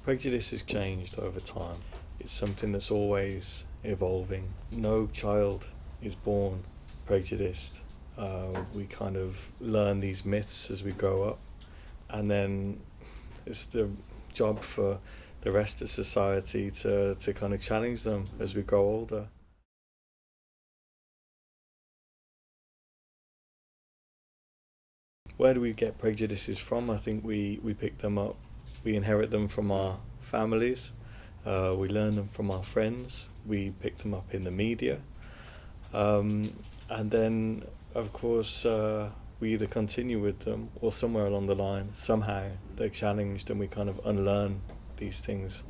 Prejudice has changed over time. It's something that's always evolving. No child is born prejudiced. We kind of learn these myths as we grow up, and then it's the job for the rest of society to kind of challenge them as we grow older. Where do we get prejudices from? I think we pick them up, we inherit them from our families, we learn them from our friends, we pick them up in the media, and then, of course, we either continue with them or somewhere along the line, somehow they're challenged and we kind of unlearn these things.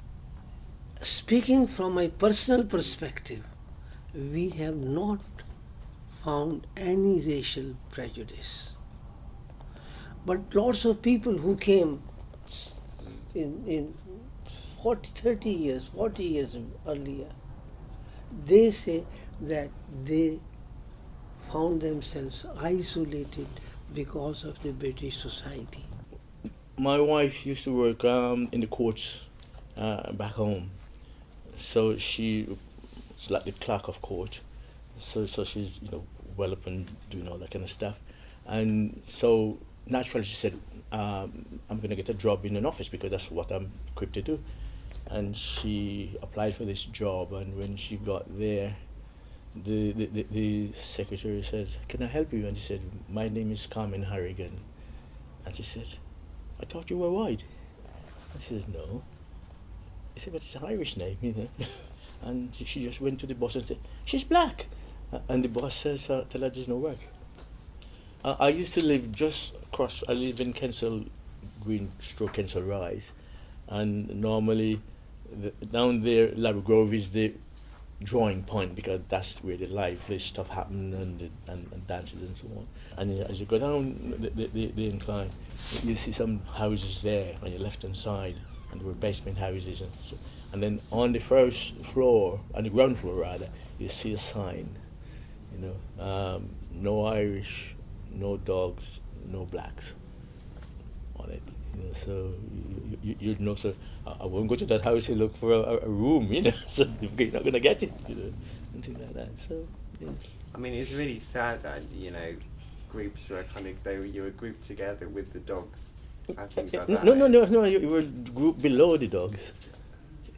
Speaking from my personal perspective, we have not found any racial prejudice. But lots of people who came in 40, 30 years, 40 years earlier, they say that they found themselves isolated because of the British society. My wife used to work in the courts back home, so she's like the clerk of court. So she's well up and doing all that kind of stuff, and so naturally she said, "I'm gonna get a job in an office because that's what I'm equipped to do." And she applied for this job, and when she got there, the secretary says, "Can I help you?" And she said, "My name is Carmen Harrigan." And she said, "I thought you were white." And she says, "No." He said, "But it's an Irish name, you know." And she just went to the boss and said, "She's black." And the boss says, "Tell her there's no work." I used to live just across, I live in Kensal Green stroke Kensal Rise. And normally down there, Larry Grove is the drawing point because that's where the lively stuff happens and dances and so on. And as you go down the incline, you see some houses there on your left hand side, and there were basement houses. And then on the first floor, on the ground floor rather, you see a sign, no Irish, no dogs, no blacks on it. So you'd know. So I won't go to that house and look for a room, So you're not gonna get it, and things like that. So yes. I mean, it's really sad that groups were you were grouped together with the dogs and things like that. No. You were grouped below the dogs.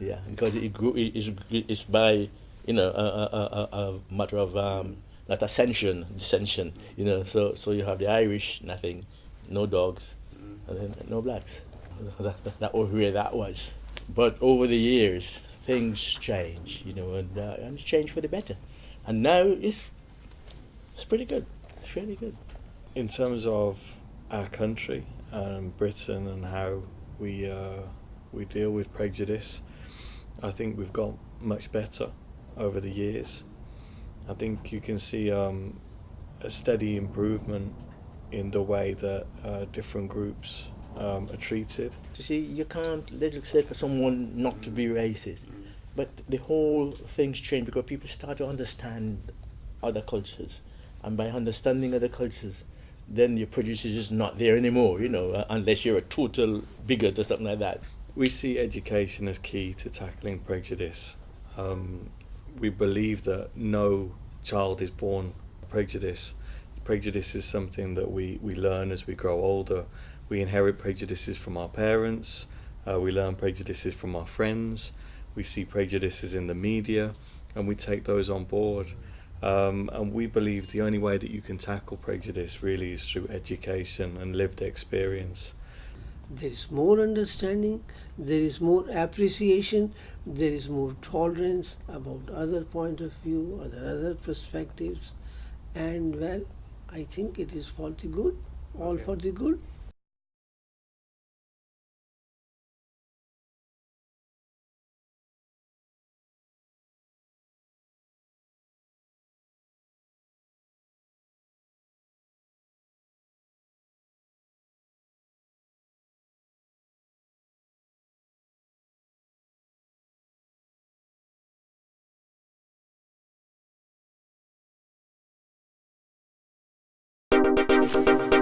Yeah, because it's by a matter of not ascension, dissension. So you have the Irish, nothing, no dogs, and then no blacks. That was where that was. But over the years, things change, and it's changed for the better. And now it's pretty good. It's really good. In terms of our country and Britain and how we deal with prejudice, I think we've got much better over the years. I think you can see a steady improvement in the way that different groups are treated. You see, you can't legislate for someone not to be racist, but the whole thing's changed because people start to understand other cultures, and by understanding other cultures, then your prejudice is just not there anymore, unless you're a total bigot or something like that. We see education as key to tackling prejudice. We believe that no child is born prejudiced. Prejudice is something that we learn as we grow older. We inherit prejudices from our parents, we learn prejudices from our friends, we see prejudices in the media, and we take those on board. And we believe the only way that you can tackle prejudice really is through education and lived experience. There is more understanding, there is more appreciation, there is more tolerance about other point of view, other perspectives, and well, I think it is for the good, all for the good. Thank you.